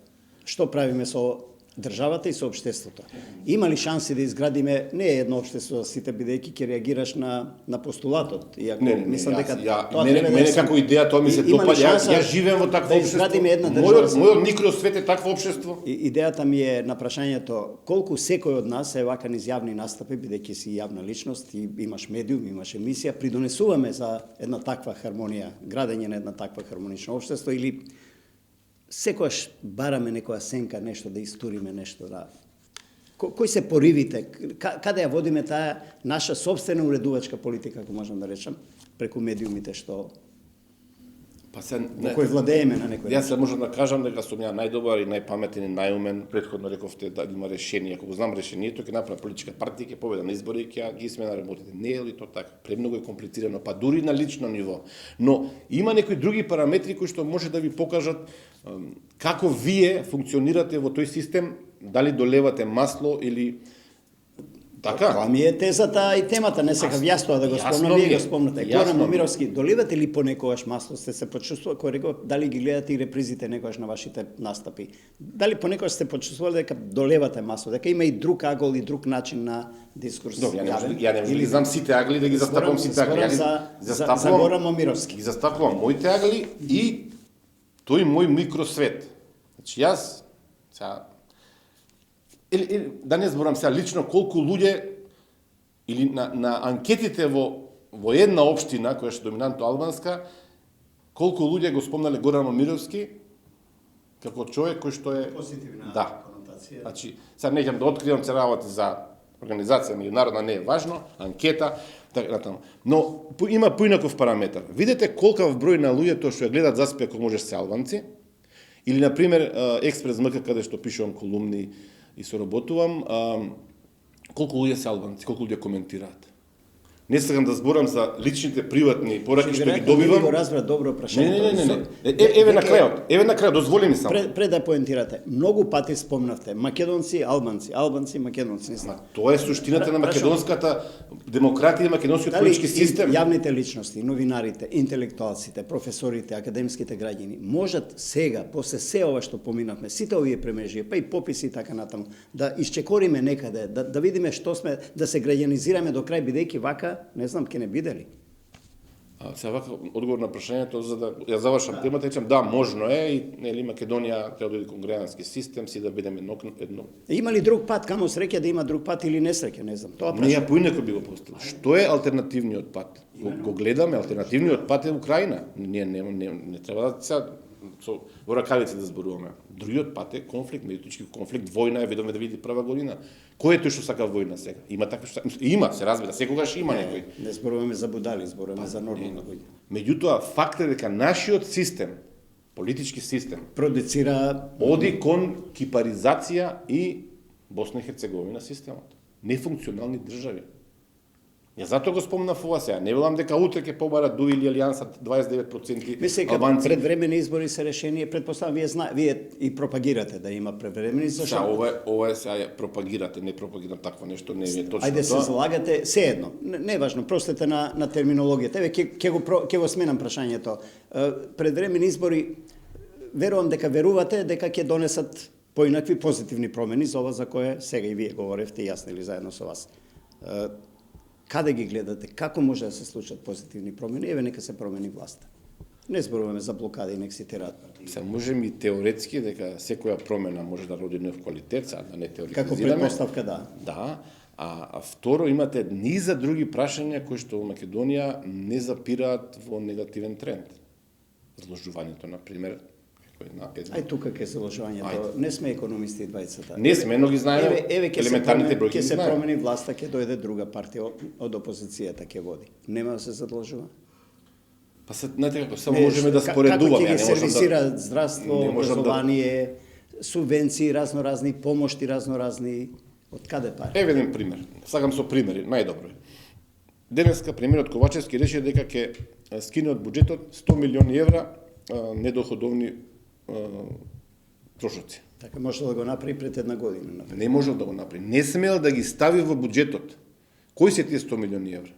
Што правиме со државата и со општеството. Има ли шанси да изградиме не едно општество за сите, бидејќи ќе реагираш на постулатот? Иако мислам дека мене како идеја тоа ми се допаѓа. Ја живеем во такво да општество. изградиме една држава. Мојот микросвет е такво општество. Идејата ми е на прашањето колку секој од нас е вака низ јавни настапи, бидејќи си јавна личност и имаш медиум, имаш емисија, придонесуваме за една таква хармонија, градење на една таква хармонично општество или секогаш бараме некоја сенка, нешто да истуриме, нешто да... Кои се поривите? Каде ја водиме таа наша собствена уредувачка политика, ако можам да речам, преку медиумите што Па се кој владееме на некој. Јас се можам да кажам дека сум ја најдобар и најпаметен и најумен. Претходно рековте да има решение. Ако го знам решението, ќе направам политичка партија, ќе победам на избори, ќе ги смена работите. Не е ли то така? Премногу е комплицирано, па дури на лично ниво. Но има некои други параметри кои што може да ви покажат како вие функционирате во тој систем, дали долевате масло или така. Тоа ми е тезата и темата, не сакав јас тоа да го спомнам, вие го спомнате. Горан Момировски, доливате ли понекогаш масло, сте се почувствували, кој рекол, дали ги гледате и репризите некогаш на вашите настапи? Дали понекогаш сте почувствували дека долевате масло, дека има и друг агол и друг начин на дискурс? Добре, ја не можам да ги знам сите агли, да ги застапам сите агли. За Горан Момировски. Ги застапувам моите агли и тој мој микросвет. Значи јас сега или да не зборам сега лично колку луѓе или на анкетите во една општина која е доминантно албанска, колку луѓе го спомнале Горан Момировски како човек кој што е позитивна конотација. Значи, сега не ќе да откривам се работи за организација меѓународна, не е важно, анкета, така натаму. Но има поинаков параметар. Видете колкав број на луѓето што ја гледат заспи ако можеш се албанци, или на пример Експрес МК каде што пишувам колумни и соработувам, колку луѓе се албанци, колку луѓе коментираат. Не сакам да зборам за личните приватни пораки што ги добивам. Не го разбра добро прашањето. Не. Еве на крајот, дозволи ми само. Пред да поентирате, многу пати спомнавте македонци, албанци, македонци, не знам. Тоа е суштината на македонската демократија и македонскиот политички систем. Јавните личности, новинарите, интелектуалците, професорите, академските граѓани можат сега, после се ова што поминавме, сите овие премежи, па и пописи и така натаму, да исчекориме некаде, да видиме што сме, да се граѓанизираме до крај, бидејќи вака не знам, ке не биде ли? Сега вака одговор на прашањето, за да ја завршам темата, речам да, можно е и нели Македонија треба да биде конгрегански систем, си да бидеме едно. Има ли друг пат, камо среќа да има друг пат или несреќа, не знам. Тоа Не, ја поинако би го поставил. Што е алтернативниот пат? Го гледаме, алтернативниот пат е Украина. Ние не треба да сега во ракавици да зборуваме. Другиот пат е конфликт, меѓуточки конфликт, војна е, видовме да види прва година. Кој е тој што сака војна сега? Има такви што има, се разбира, секогаш има некој. Не зборуваме за будали, зборуваме за нормални луѓе. Меѓутоа факт е дека нашиот систем, политички систем, продуцира оди кон кипаризација и Босна и Херцеговина системот. Нефункционални држави. Ја затоа го спомнав ова сега. Не велам дека утре ќе побарат ДУ или Алијанса 29% Мислам, албанци. предвремени избори се решение, предпоставам вие и пропагирате да има предвремени, зашто Ова е сега пропагирате, не пропагирам такво нешто, не е точно Ајде тоа. се залагате, се едно, не е важно, простете на терминологијата. Еве ќе го сменам прашањето. Предвремени избори, верувам дека верувате дека ќе донесат поинакви позитивни промени за ова за кое сега и вие говоревте, јас нели заедно со вас. Каде ги гледате? Како може да се случат позитивни промени? Еве нека се промени власта. Не зборуваме за блокади, нека си терат партии. Се можем и теоретски дека секоја промена може да роди нов квалитет, да не теоретизираме. Како предпоставка, да. Да, а второ имате низа други прашања кои што во Македонија не запираат во негативен тренд. Зложувањето, на пример, Ај тука ке заложувањето. Не сме економисти двајцата. Не сме, но ги знаеме. Елементарните бројки ќе се знаеме. промени власта, ќе дојде друга партија од опозицијата ќе води. Нема да се задлажува. Па се знаете како само можеме да споредуваме, Како ќе ги не можам сервисира здравство, не можам образование, субвенции разноразни, помошти разноразни, од каде пари? Еве еден пример. Сакам со примери, најдобро е. Денеска премиерот Ковачевски реши дека ќе скине од буџетот 100 милиони евра недоходовни трошоци. Така може да го направи пред една година. Например. Не можел да го направи. Не смел да ги стави во буџетот. Кои се тие 100 милиони евра?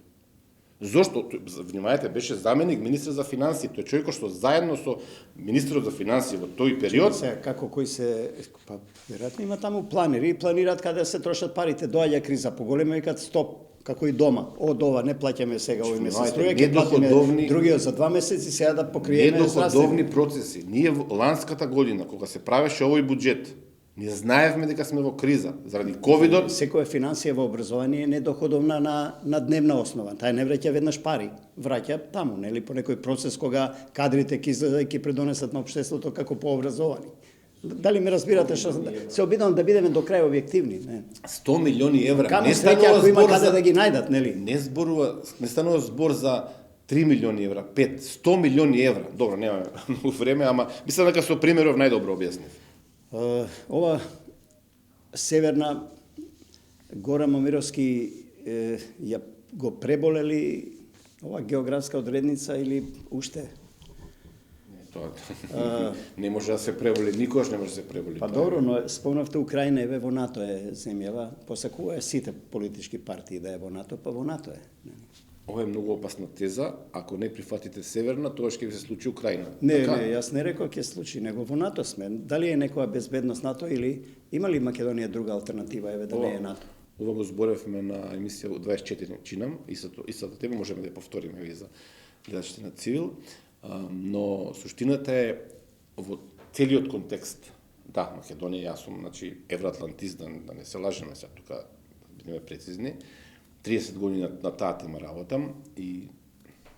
Зошто? Внимајте, беше заменик министар за финансии, тој човек што заедно со министерот за финансии во тој период. Сега, како кои се, па, веројатно има таму планери, планираат каде се трошат парите, доаѓа криза, поголема викат стоп, како и дома. Од ова не плаќаме сега овој месец струја, ќе платиме другиот за 2 месеци, сега да покриеме недоходовни процеси. Ние ланската година, кога се правеше овој буџет, ние знаевме дека сме во криза заради ковидот. Секоја финансија во образование е недоходовна на дневна основа. Тај не враќа веднаш пари, враќа таму, нели, по некој процес кога кадрите ќе излезат и ќе предонесат на општеството како пообразовани. Дали ме разбирате што се обидам да бидеме до крај објективни, не? 100 милиони евра. Камо среќа ако има каде да ги најдат, нели? Не станува збор за 3 милиони евра, 5, 100 милиони евра. Добро, нема многу време, ама мислам дека со примеров најдобро објаснив. Ова Северна Гора Момировски ја го преболели ова географска одредница или уште? Тоа не може да се преболи, никош не може да се преболи. Па добро, но спомнавте Украина еве во НАТО е земјава, посакува сите политички партии да е во НАТО, па во НАТО е. Ова е многу опасна теза. Ако не прифатите Северна, тоа ќе ви се случи Украина. Не, јас не реков ќе случи, него во НАТО сме. Дали е некоја безбедност НАТО или има ли Македонија друга алтернатива, еве да не е НАТО? Ова го зборевме на емисија 24 чинам, истата тема можеме да ја повториме и за гледачите на Цивил, но суштината е во целиот контекст. Да, Македонија, јас сум, значи, евроатлантист, да не се лажеме сега тука, да бидеме прецизни. 30 години на таа тема работам и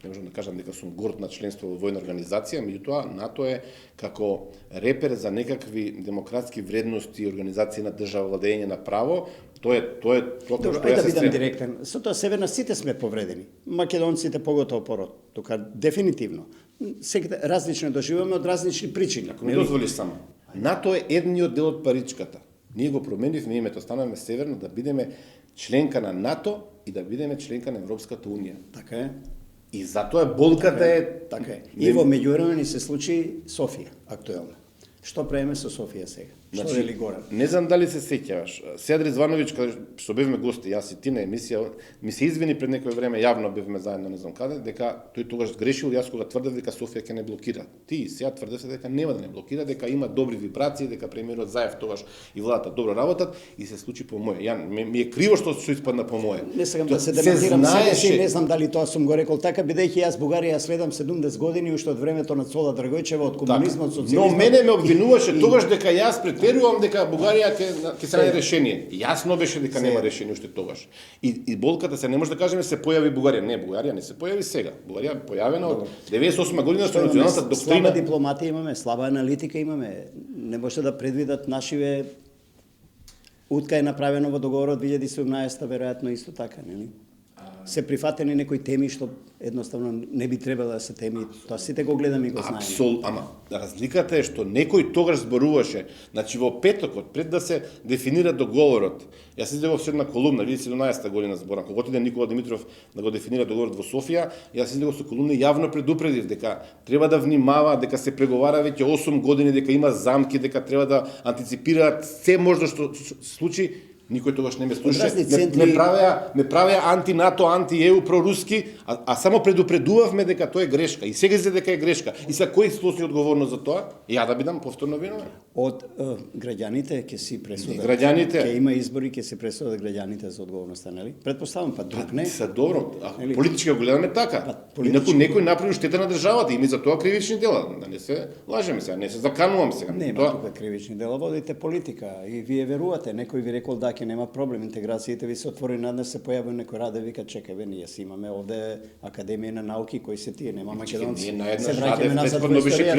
не можам да кажам дека сум горд на членство во војна организација, меѓутоа НАТО е како репер за некакви демократски вредности и организација на држава, владење на право, тоа е тоа Добро, ајде да бидам директен. Со тоа Северна сите сме повредени. Македонците поготово пород. Тука дефинитивно. Секаде различно доживуваме од различни причини. Ако ми дозволиш само. НАТО е едниот дел од паричката. Ние го променивме името, станавме Северна да бидеме членка на НАТО и да бидеме членка на Европската унија. Така е. И затоа болката е така е. И во меѓувреме ни се случи Софија актуелно. Што правиме со Софија сега? Што вели Горан? Не знам дали се сеќаваш. Сејад Ризвановиќ, кога што бевме гости, јас и ти на емисија, ми се извини пред некој време, јавно бевме заедно, не знам каде, дека тој тогаш грешил, јас кога тврдев дека Софија ќе не блокира. Ти сега тврдев дека нема да не блокира, дека има добри вибрации, дека премиерот Заев тогаш и владата добро работат и се случи по моје. Ми е криво што испадна по моје. Не сакам да се демонтирам себе си, не знам дали тоа сум го рекол така, бидејќи јас Бугарија следам 70 години уште од времето на Цола Драгојчева, од комунизмот, социјализмот. Но мене ме обвинуваше тогаш дека јас претерувам дека Бугарија ќе се најде решение. Јасно беше дека нема решение уште тогаш. И болката се не може да кажеме се појави Бугарија. Не, Бугарија не се појави сега. Бугарија појавена од 98 година со националната доктрина. Слаба дипломатија имаме, слаба аналитика имаме. Не може да предвидат нашиве утка е направено во договорот 2017 веројатно исто така, нели? Се прифатени некои теми што едноставно не би требало да се теми, тоа сите го гледаме и го знаеме. Ама разликата е што некој тогаш зборуваше, значи во петокот пред да се дефинира договорот. Јас излегов со една колумна 2017 година зборам, кога отиде Никола Димитров да го дефинира договорот во Софија, јас излегов со колумна и јавно предупредив дека треба да внимава, дека се преговара веќе 8 години, дека има замки, дека треба да антиципираат се можно што случи. Никој тогаш не ме слуша, не правеа анти-НАТО, анти-ЕУ, проруски, а само предупредувавме дека тоа е грешка. И сега се дека е грешка. И сега кој сноси одговорност за тоа? Ја да бидам повторно виновен. Од граѓаните ќе си пресудат. Граѓаните ќе има избори, ќе се пресудат граѓаните за одговорноста, нели? Предпоставам па друг не. Се добро, политички го гледаме така. Инаку некој направи штета на државата, има за тоа кривични дела. Да не се лажеме сега, не се заканувам сега. Нема тука кривични дела, водите политика и вие верувате, некој ви рекол да ќе нема проблем, интеграцијата ви се отвори наднес се појавува некој раде вика чекај бе, ние си имаме овде Академија на науки кои се тие, нема македонци. Се враќаме назад во историја.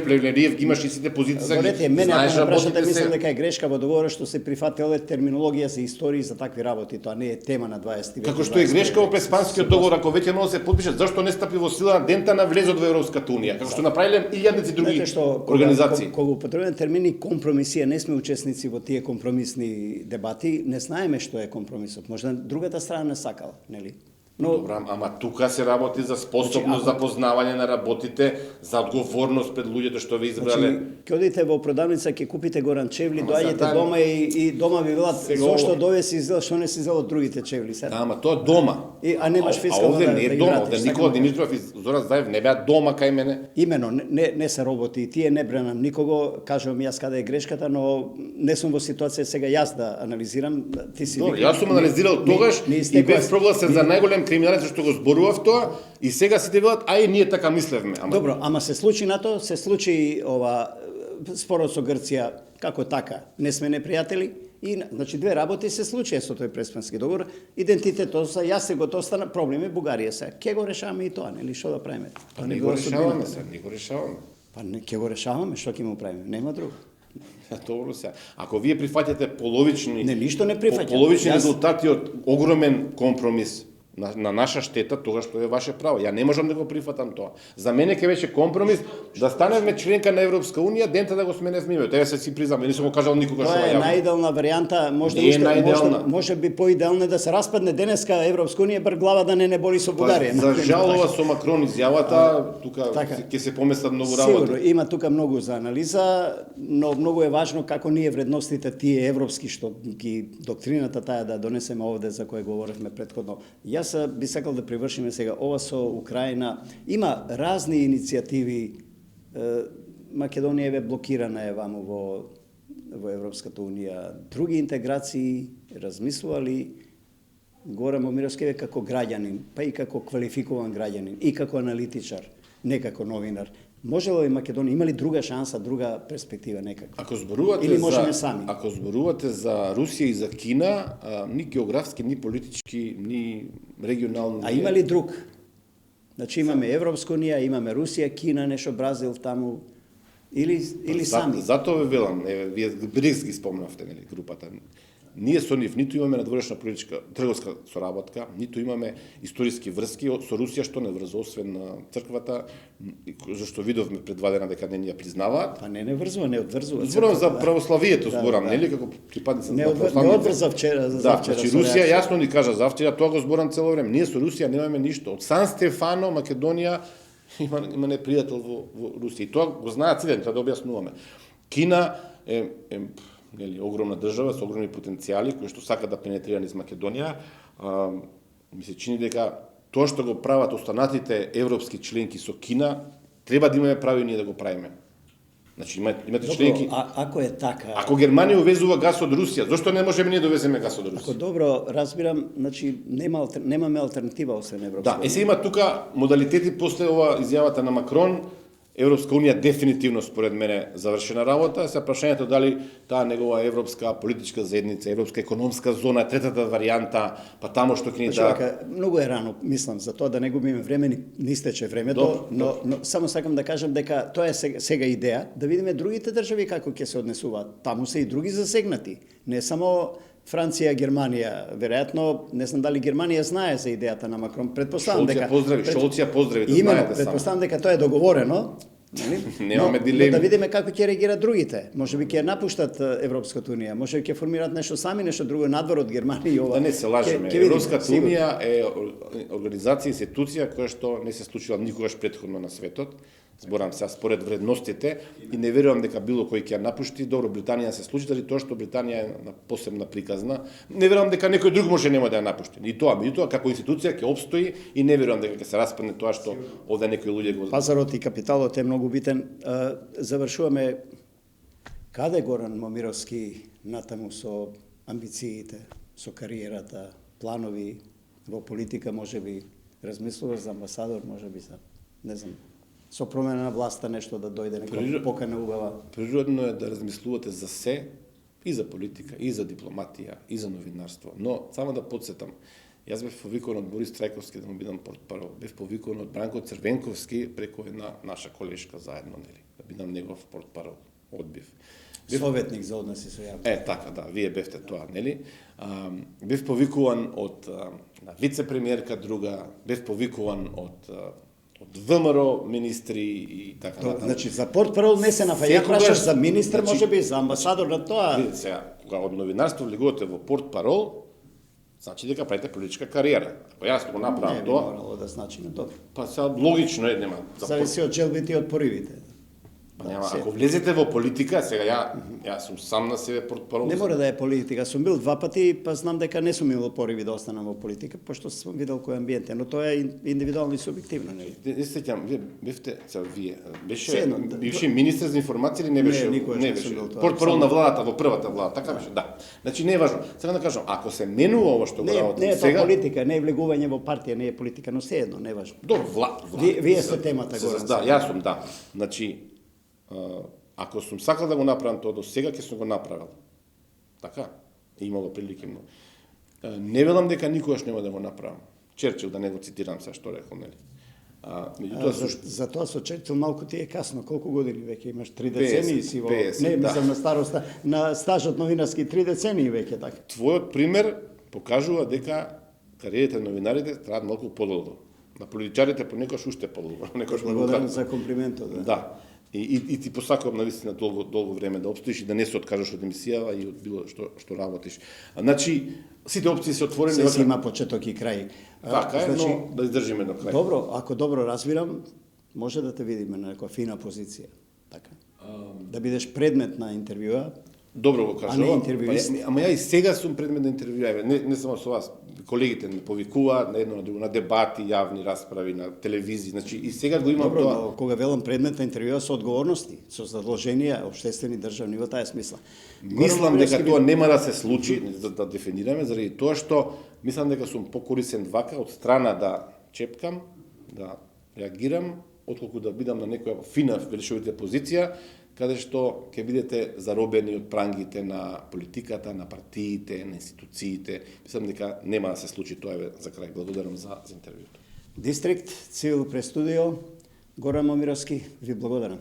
Плевнелиев ги имаш и сите позиции. Говорете, мене ако ме прашате, мислам дека е грешка во договорот што се прифати овде терминологија за истории за такви работи, тоа не е тема на 20 век. Како што е грешка во Преспанскиот договор, ако веќе може да се подпише, зашто не стапи во сила на дента на влезот во Европската унија, како што направиле илјадници други организации. Кога употребуваме термини компромиси, не сме учесници во тие компромисни дебати, не знаеме што е компромисот. Можда другата страна не сакала, нели? Но Добра, ама тука се работи за способност за познавање на работите, за одговорност пред луѓето што ве избрале. ќе одите во продавница, ќе купите горанчевли, Ама доаѓате сега- дома и дома ви велат Сега зошто ово- довеси издело, што не си взел од другите чевли сега. Да, ама тоа дома. А немаш фискално овде да не ги е дома, вратиш, овде така Никола да Димитров и Зоран Заев не беа дома кај мене. Имено, не се роботи, и тие не бренам никого, кажувам јас каде е грешката, но не сум во ситуација сега јас да анализирам, ти си... Добро, јас сум анализирал тогаш и бев прогласен за најголем криминалец што го зборував тоа и сега сите велат ај ние така мислевме. Ама Добро, ама се случи на тоа, се случи ова спорот со Грција, како така, не сме непријатели, и значи две работи се случија со тој преспански договор, идентитетот за јас се го остана проблеми Бугарија се. Ке го решаваме и тоа, нели, што да правиме? Па не го решаваме се, не го решаваме. Па не ќе го решаваме, што ќе му правиме? Нема друго. Добро се. Ако вие прифаќате половични Не, ништо не прифаќам. половични Јас- резултати од огромен компромис на наша штета, тогаш тоа е ваше право. Ја не можам да го прифатам тоа. За мене ќе беше компромис да станеме членка на Европска унија, дента да го сменевме името. Тоа се си признам, не сум го кажал никогаш Тоа ова е јавно. најидеална варијанта, може Не е најидеална. може би поидеална е да се распадне денеска Европска унија, бар глава да не боли со Бугарија. За жал ова со Макрон изјавата, тука Така. ќе се поместат многу Сигурно, работи. има тука многу за анализа, но многу е важно како ние вредностите тие европски што ги доктрината таа да донесеме овде за која говоревме претходно. Јас би сакал да привршиме сега ова со Украина. Има разни иницијативи. Македонија е блокирана е ваму во Европската унија. Други интеграции размислували Горан Момировски како граѓанин, па и како квалификуван граѓанин, и како аналитичар, не како новинар. Можело и Македонија, има ли друга шанса, друга перспектива некаква? Ако зборувате Или можеме за сами? Ако зборувате за Русија и за Кина, ни географски, ни политички, ни регионално. А има ли друг? Значи имаме Европска унија, имаме Русија, Кина, нешто Бразил таму, или сами? Затоа ве велам, вие БРИКС ги спомнавте, нели, групата. Ние со нив ниту имаме надворешна политичка трговска соработка, ниту имаме историски врски со Русија, што не врза освен на црквата, зашто видовме пред 2 дена дека не ни ја признаваат. Па не врзува, не одврзува. Зборам за црквата, православието, Да, зборам, да. нели, како припадница Не на православните. одврза вчера, за Да, вчера. значи со Русија реакција. јасно ни кажа завчера, тоа го зборам цело време. Ние со Русија немаме ништо. Од Сан Стефано, Македонија, има непријател во Русија. И тоа го знаат сите, треба да објаснуваме. Кина е нели, огромна држава со огромни потенцијали, кои што сака да пенетрира низ Македонија. Ми се чини дека тоа што го прават останатите европски членки со Кина, треба да имаме право и ние да го правиме. Значи имате членки. Добро, ако е така, Ако Германија увезува газ од Русија, зошто не можеме ние да увеземе газ од ако Русија? добро разбирам, значи немаме алтернатива освен Европска Да, се има тука модалитети после ова изјавата на Макрон. Европска унија дефинитивно според мене завршена работа. Се прашањето дали таа негова европска политичка заедница, европска економска зона, третата варијанта, па тамо што ќе ни Значи, да. вака, многу е рано, мислам, за тоа да не губиме време, не истече времето, Добро, но само сакам да кажам дека тоа е сега идеја, да видиме другите држави како ќе се однесуваат. Таму се и други засегнати, не само Франција, Германија. Веројатно, не знам дали Германија знае за идејата на Макрон. Предпоставам дека Шолц ја поздрави, да Именно, знаете само. предпоставам дека тоа е договорено. Нели? Немаме Но дилеми. да видиме како ќе реагираат другите. Може би ќе напуштат Европската унија, може би ќе формираат нешто сами, нешто друго надвор од Германија и ова. Да не се лажеме. Ќе видиме, Европската сигурно. унија е организација, институција која што не се случила никогаш претходно на светот. Зборам сега според вредностите и не верувам дека било кој ќе ја напушти. Добро, Британија се случи, дали тоа што Британија е посебна приказна. Не верувам дека некој друг може нема да ја напушти. И тоа, меѓутоа како институција ќе опстои и не верувам дека ќе се распадне тоа што овде некои луѓе го. Пазарот и капиталот е многу битен. Завршуваме каде Горан Момировски натаму со амбициите, со кариерата, планови во политика, можеби размислува за амбасадор, можеби за, не знам, со промена на власта нешто да дојде некоја покана убава. Природно е да размислувате за се, и за политика, и за дипломатија, и за новинарство. Но, само да подсетам, јас бев повикан од Борис Трајковски да му бидам портпарол. Бев повикан од Бранко Црвенковски преку една наша колешка заедно, нели, да бидам негов портпарол. Одбив. Советник за односи со јавност. Така, да, вие бевте тоа, нели? Бев повикуван од вице-премиерка друга, бев повикуван од ВМРО министри и така натаму. Значи, за портпарол не се нафаја, Секогаш- прашаш за министр, значи, може би, за амбасадор на тоа. Видите сега, кога од новинарство влегувате во портпарол, значи дека правите политичка кариера. Ако јас го Не направам би тоа, морало да значи на тоа. па сега логично е, нема. Зависи од желбите и од поривите. Па нема, ако влезете во политика, сега јас сум сам на себе портпарол. Не мора да е политика. Сум бил 2 пати, па знам дека не сум имал пориви да останам во политика, пошто сум видел кој амбиент е, но тоа е индивидуално и субјективно, нели? Не сеќам, вие бевте, сега вие, беше Седно, бивши министер за информација или не беше? никогаш не сум беше. бил тоа. Портпарол на владата, во првата влада, така беше, да. Значи не е важно. Сега да кажам, ако се менува ово што го Не, работам не е тоа сега, политика, не е влегување во партија, не е политика, но се едно, не е важно. добро, Вие сте темата горе. Да, јас сум, да. Значи, ако сум сакал да го направам тоа до сега, ќе сум го направил. Така, имало прилики многу. Не велам дека никогаш нема да го направам. Черчил, да не го цитирам сега што рекол, нели? Меѓутоа, За тоа со Черчил малку ти е касно. Колку години веќе имаш? 3 50, децении си во... 50, не, да. мислам на староста, на стажот новинарски 3 децении веќе така. твојот пример покажува дека кариерите на новинарите траат малку подолго. На политичарите понекогаш уште подолго, некогаш многу Благодарам кратко. за комплиментот. Да. Да. И ти посакувам навистина долго време да обстоиш и да не се откажеш од емисијава и од било што работиш. Значи, сите опции се отворени. Се си има почеток и крај. Така е, но да издржиме до крај. Добро, ако добро разбирам, може да те видиме на некоја фина позиција. Така. Да бидеш предмет на интервјуа. Добро го кажа. А не интервјуист. Ама ја и сега сум предмет на интервјуа, не само со вас. Колегите ме повикуваат на едно на друго, на дебати, јавни расправи, на телевизии, значи и сега го имам Добро, тоа. но кога велам предмет на интервјуа со одговорности, со задолженија општествени државни во таа смисла. Мислам дека тоа нема да се случи, да дефинираме, заради тоа што мислам дека сум покорисен вака од страна да чепкам, да реагирам, отколку да бидам на некоја фина велишовите позиција, каде што ќе бидете заробени од прангите на политиката, на партиите, на институциите. Мислам дека нема да се случи тоа, за крај. Благодарам за интервјуто. Дистрикт, Цивил прес студио, Горан Момировски, ви благодарам.